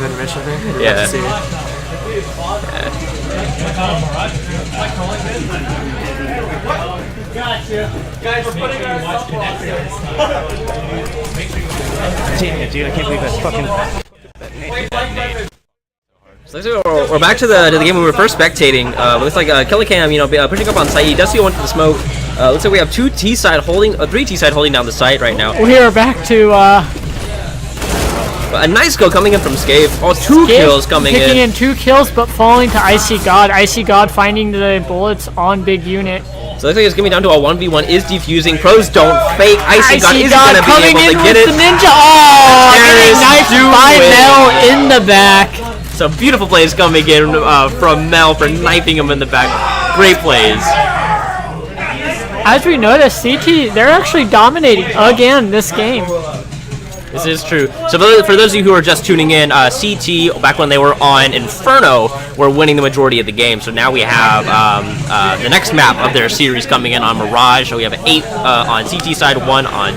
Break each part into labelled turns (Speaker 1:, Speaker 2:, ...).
Speaker 1: Intermission thing?
Speaker 2: Yeah.
Speaker 3: Guys, we're putting our
Speaker 1: Dude, I can't believe that fucking...
Speaker 2: So we're back to the game we were first spectating. Looks like Killicam, pushing up on site. He does see one to the smoke. Looks like we have three T-side holding down the site right now.
Speaker 4: We are back to
Speaker 2: a nice kill coming in from Scave. Oh, two kills coming in.
Speaker 4: Picking in 2 kills, but falling to Icy God. Icy God finding the bullets on big unit.
Speaker 2: So looks like it's gonna be down to a 1v1. Is defusing. Pros don't fake. Icy God is gonna be able to get it.
Speaker 4: The ninja. Oh, getting knifed by Mel in the back.
Speaker 2: So beautiful plays coming in from Mel for knifing him in the back. Great plays.
Speaker 4: As we noticed, CT, they're actually dominating again this game.
Speaker 2: This is true. So for those of you who are just tuning in, CT, back when they were on Inferno, were winning the majority of the game. So now we have the next map of their series coming in on Mirage. So we have 8 on CT side, 1 on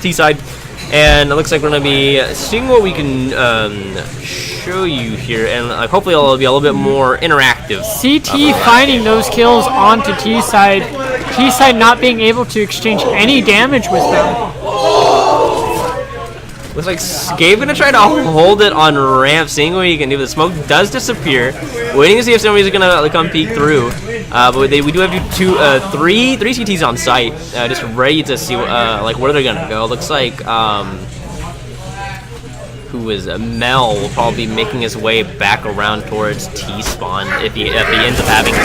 Speaker 2: T side. And it looks like we're going to be seeing what we can show you here. And hopefully it'll be a little bit more interactive.
Speaker 4: CT finding those kills onto T side. T side not being able to exchange any damage with them.
Speaker 2: Looks like Scave gonna try to hold it on ramp, seeing what he can do. The smoke does disappear. Waiting to see if somebody's gonna come peek through. But we do have three CTs on site, just ready to see where they're gonna go. Looks like who is Mel will probably be making his way back around towards T spawn if he ends up having to.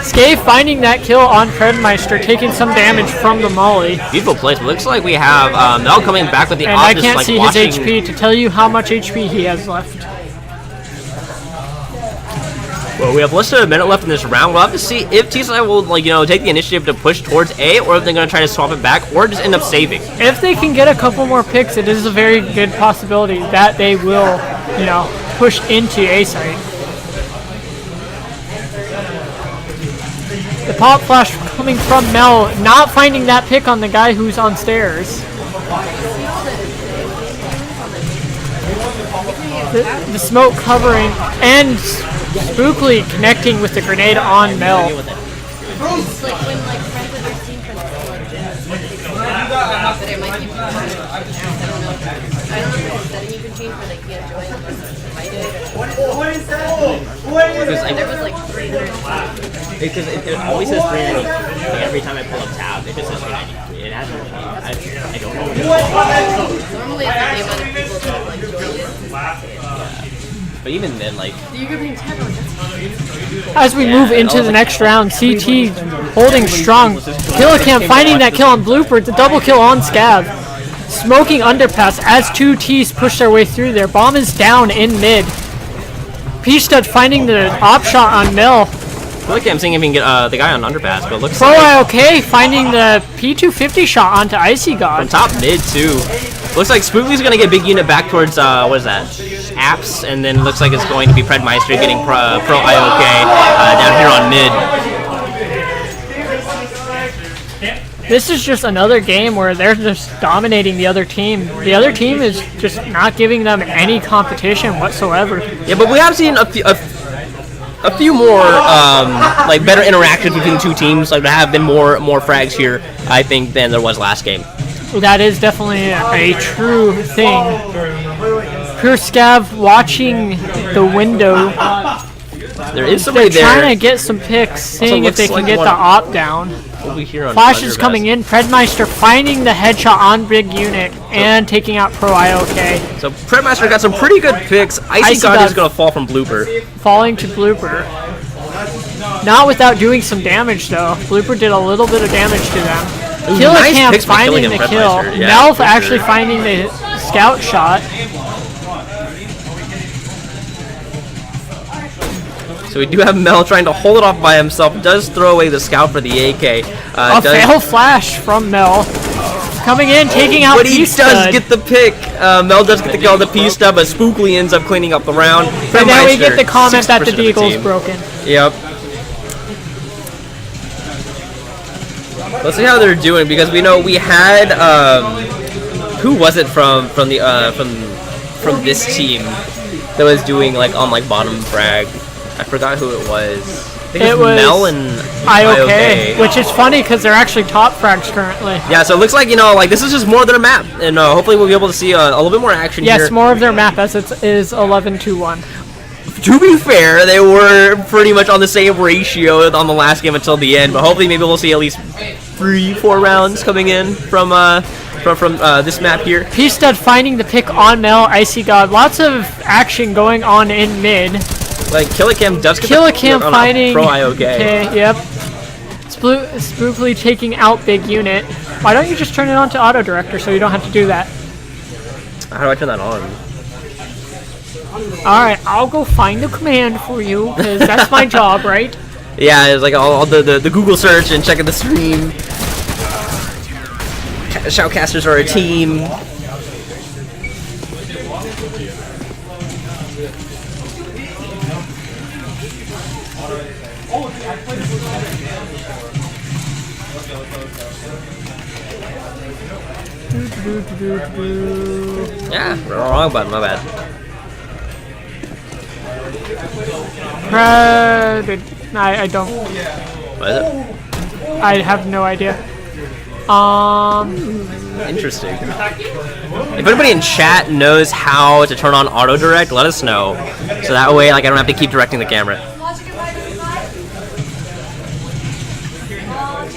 Speaker 4: Scave finding that kill on Predmeister, taking some damage from the molly.
Speaker 2: Beautiful place, but looks like we have Mel coming back with the
Speaker 4: and I can't see his HP to tell you how much HP he has left.
Speaker 2: Well, we have less than a minute left in this round. We'll have to see if T-Side will, take the initiative to push towards A, or if they're going to try to swap it back, or just end up saving.
Speaker 4: If they can get a couple more picks, it is a very good possibility that they will, push into A site. The pop flash coming from Mel, not finding that pick on the guy who's on stairs. The smoke covering and spookily connecting with the grenade on Mel.
Speaker 5: It's like when friends with their team friends but it might be I don't know if there's a setting you can change where they can't join unless it's invited. There was 300.
Speaker 2: Because it always says 393. Every time I pull up tab, it just says 393. It hasn't. I don't know.
Speaker 5: Normally it's the amount of people that join it.
Speaker 2: But even then,
Speaker 5: you could be tab on
Speaker 4: as we move into the next round, CT holding strong. Killicam finding that kill on Blooper, the double kill on Scav. Smoking underpass as 2 T's push their way through there. Bomb is down in mid. P-Stud finding the op shot on Mel.
Speaker 2: I'm seeing if we can get the guy on underpass, but it looks
Speaker 4: Pro
Speaker 2: like
Speaker 4: IOK finding the P250 shot onto Icy God.
Speaker 2: from top mid too. Looks like Spookly's gonna get big unit back towards what is that? Apps, and then looks like it's going to be Predmeister getting Pro IOK down here on mid.
Speaker 4: This is just another game where they're just dominating the other team. The other team is just not giving them any competition whatsoever.
Speaker 2: Yeah, but we have seen a few more better interactions between the two teams. There have been more frags here, I think, than there was last game.
Speaker 4: That is definitely a true thing. Pure Scav watching the window.
Speaker 2: There is somebody there.
Speaker 4: They're trying to get some picks, seeing if they can get the op down. Flash is coming in. Predmeister finding the headshot on big unit and taking out Pro IOK.
Speaker 2: So Predmeister got some pretty good picks. Icy God is going to fall from Blooper.
Speaker 4: Falling to Blooper. Not without doing some damage though. Blooper did a little bit of damage to them. Killicam
Speaker 2: nice
Speaker 4: finding the kill.
Speaker 2: Yeah,
Speaker 4: Melf actually finding the scout shot.
Speaker 2: So we do have Mel trying to hold it off by himself. Does throw away the scout for the AK.
Speaker 4: A fail flash from Mel. Coming in, taking out P-Stud.
Speaker 2: But he does get the pick. Mel does get the kill on the P-Stud, but Spookly ends up cleaning up the round.
Speaker 4: And then we get the comment that the Deagle's broken.
Speaker 2: Yep. Let's see how they're doing, because we know we had who was it from from this team that was doing like on like bottom frag. I forgot who it was. I think
Speaker 4: It was
Speaker 2: Mel and
Speaker 4: IOK, which is funny because they're actually top frags currently.
Speaker 2: Yeah, so it looks like, you know, like this is just more of their map, and hopefully we'll be able to see a little bit more action here.
Speaker 4: Yes, more of their map as it is 11-1.
Speaker 2: To be fair, they were pretty much on the same ratio on the last game until the end, but hopefully maybe we'll see at least 3-4 rounds coming in from this map here.
Speaker 4: P-Stud finding the pick on Mel, Icy God. Lots of action going on in mid.
Speaker 2: Like, Killicam does get
Speaker 4: Killicam
Speaker 2: the
Speaker 4: finding
Speaker 2: Pro IOK.
Speaker 4: Okay, yep. Spookily taking out big unit. Why don't you just turn it on to auto director so you don't have to do that?
Speaker 2: How do I turn that on?
Speaker 4: Alright, I'll go find the command for you, because that's my job, right?
Speaker 2: Yeah, it's like all the Google search and checking the stream. Shoutcasters are a team. Yeah, wrong button, my bad.
Speaker 4: I don't.
Speaker 2: What is it?
Speaker 4: I have no idea.
Speaker 2: Interesting. If anybody in chat knows how to turn on auto direct, let us know. So that way, like, I don't have to keep directing the camera.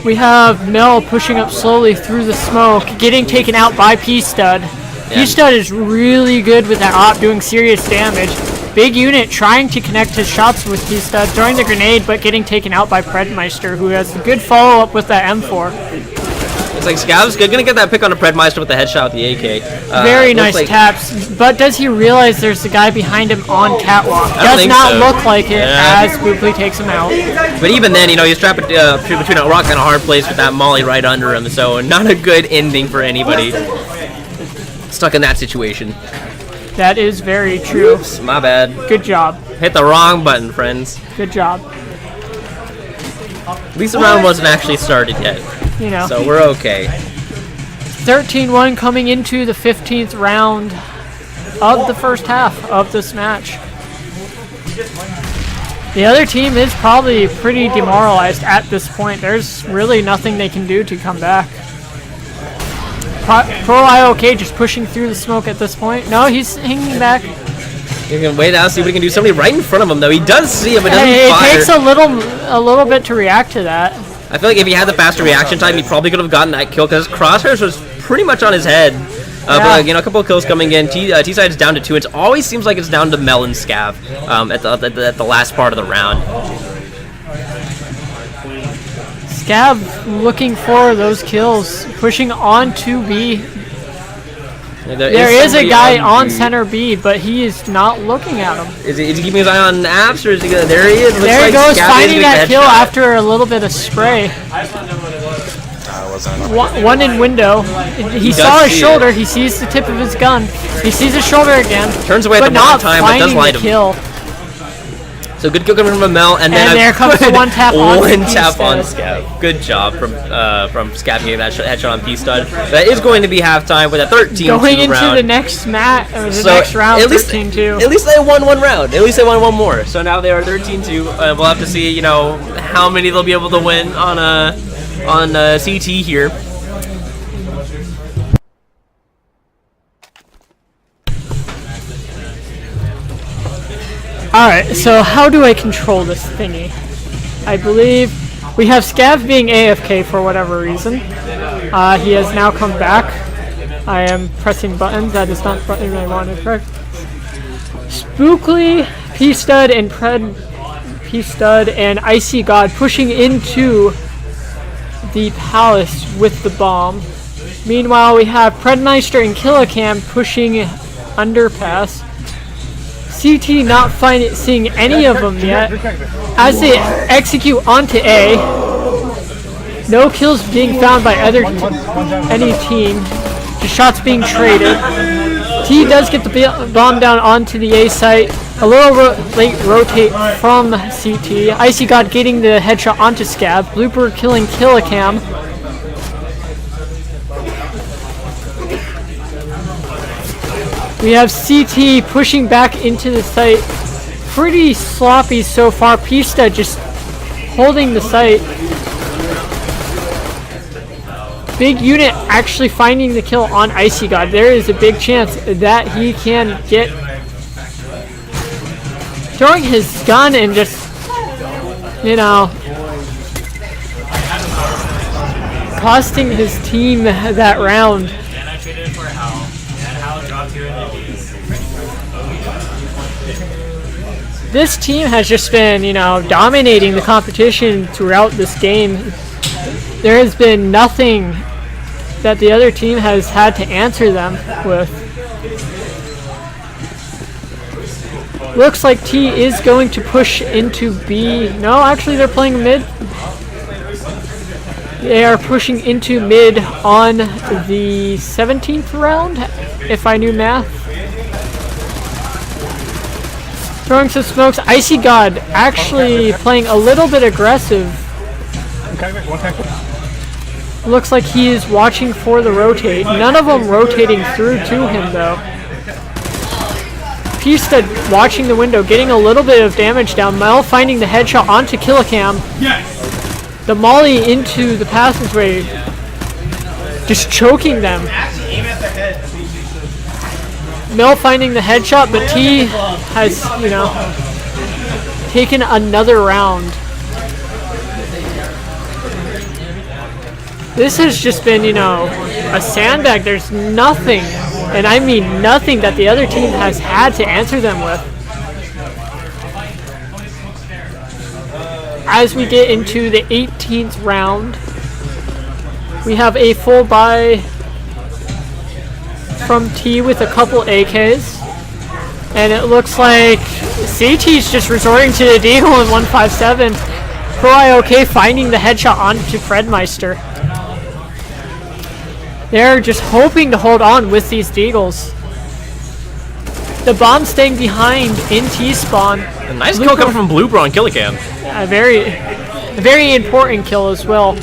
Speaker 4: We have Mel pushing up slowly through the smoke, getting taken out by P-Stud. P-Stud is really good with that op, doing serious damage. Big unit trying to connect his shots with P-Stud, throwing the grenade, but getting taken out by Predmeister, who has a good follow-up with that M4.
Speaker 2: It's like Scav's gonna get that pick on a Predmeister with the headshot with the AK.
Speaker 4: Very nice taps, but does he realize there's a guy behind him on catwalk? Does not look like it as Spookly takes him out.
Speaker 2: But even then, you know, he's trapped between a rock and a hard place with that molly right under him, so not a good ending for anybody stuck in that situation.
Speaker 4: That is very true.
Speaker 2: Oops, my bad.
Speaker 4: Good job.
Speaker 2: Hit the wrong button, friends.
Speaker 4: Good job.
Speaker 2: At least the round wasn't actually started yet.
Speaker 4: You know.
Speaker 2: So we're okay.
Speaker 4: 13-1 coming into the 15th round of the first half of this match. The other team is probably pretty demoralized at this point. There's really nothing they can do to come back. Pro IOK just pushing through the smoke at this point. No, he's hanging back.
Speaker 2: You can wait out, see what he can do. Somebody right in front of him, though. He does see him, but doesn't
Speaker 4: It
Speaker 2: fire.
Speaker 4: takes a little bit to react to that.
Speaker 2: I feel like if he had the faster reaction time, he probably could have gotten that kill, because Crosshairs was pretty much on his head. But like, you know, a couple of kills coming in. T-side's down to 2. It always seems like it's down to Mel and Scav at the last part of the round.
Speaker 4: Scav looking for those kills, pushing on to B. There is a guy on center B, but he is not looking at him.
Speaker 2: Is he keeping his eye on apps, or is he gonna, there he is. Looks
Speaker 4: There he
Speaker 2: like
Speaker 4: goes,
Speaker 2: Scav
Speaker 4: finding
Speaker 2: is
Speaker 4: that kill
Speaker 2: headshot.
Speaker 4: after a little bit of spray. One in window. He saw his shoulder. He sees the tip of his gun. He sees his shoulder again.
Speaker 2: Turns away at
Speaker 4: but
Speaker 2: the wrong
Speaker 4: not
Speaker 2: time, but does
Speaker 4: finding
Speaker 2: light
Speaker 4: the
Speaker 2: him.
Speaker 4: kill.
Speaker 2: So good kill coming from Mel, and then
Speaker 4: there comes the one tap on
Speaker 2: Scav. Good job from Scav getting that headshot on P-Stud. That is going to be halftime with a 13-2
Speaker 4: Going into
Speaker 2: round.
Speaker 4: the next match, or the
Speaker 2: So,
Speaker 4: next round,
Speaker 2: at least
Speaker 4: 13-2.
Speaker 2: At least they won one round. At least they won one more. So now they are 13-2. We'll have to see, you know, how many they'll be able to win on CT here.
Speaker 4: Alright, so how do I control this thingy? I believe we have Scav being AFK for whatever reason. He has now come back. I am pressing buttons. That is not the button I wanted, correct? Spookly, P-Stud, and P-Stud and Icy God pushing into the palace with the bomb. Meanwhile, we have Predmeister and Killicam pushing underpass. CT not seeing any of them yet. As they execute onto A, no kills being found by any team. The shots being traded. T does get the bomb down onto the A site. A little late rotate from CT. Icy God getting the headshot onto Scav. Blooper killing Killicam. We have CT pushing back into the site. Pretty sloppy so far. Pista just holding the site. Big Unit actually finding the kill on Icy God. There is a big chance that he can get throwing his gun and just, you know, costing his team that round. This team has just been, you know, dominating the competition throughout this game. There has been nothing that the other team has had to answer them with. Looks like T is going to push into B. No, actually they're playing mid. They are pushing into mid on the 17th round, if I knew math. Throwing some smokes. Icy God actually playing a little bit aggressive. Looks like he is watching for the rotate. None of them rotating through to him though. Pista watching the window, getting a little bit of damage down. Mel finding the headshot onto Killicam. The molly into the passageway, just choking them. Mel finding the headshot, but T has, you know, taken another round. This has just been, you know, a sandbag. There's nothing, and I mean nothing, that the other team has had to answer them with. As we get into the 18th round, we have a full buy from T with a couple AKs, and it looks like CT's just resorting to the deagle in 157. Pro IOK finding the headshot onto Fredmeister. They're just hoping to hold on with these deagles. The bomb staying behind in T-spawn.
Speaker 2: A nice kill coming from Blooper on Killicam.
Speaker 4: A very important kill as well.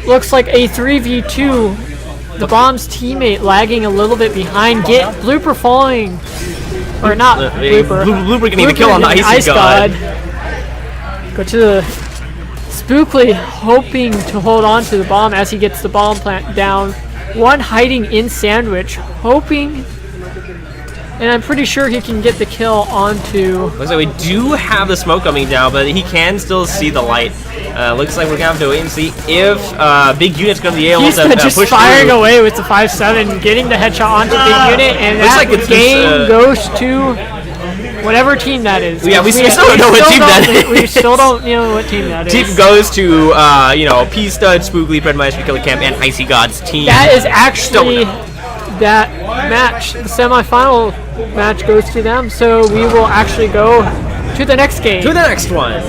Speaker 4: Looks like a 3v2. The bomb's teammate lagging a little bit behind. Get Blooper falling. Or not Blooper.
Speaker 2: Blooper getting the kill on the Ice God.
Speaker 4: Go to the Spookly, hoping to hold on to the bomb as he gets the bomb plant down. One hiding in Sandwich, hoping, and I'm pretty sure he can get the kill onto.
Speaker 2: Looks like we do have the smoke coming down, but he can still see the light. Looks like we're gonna have to wait and see if Big Unit's gonna be able to
Speaker 4: just
Speaker 2: push
Speaker 4: firing
Speaker 2: through.
Speaker 4: away with the 5-7, getting the headshot onto Big Unit, and that
Speaker 2: like
Speaker 4: game goes to whatever team that is.
Speaker 2: Yeah, we still don't know what team that is.
Speaker 4: We still don't know what team that is.
Speaker 2: Team goes to, you know, P-Stud, Spookly, Fredmeister, Killicam, and Icy God's team.
Speaker 4: That is actually that match. The semifinal match goes to them, so we will actually go to the next game.
Speaker 2: To the next one.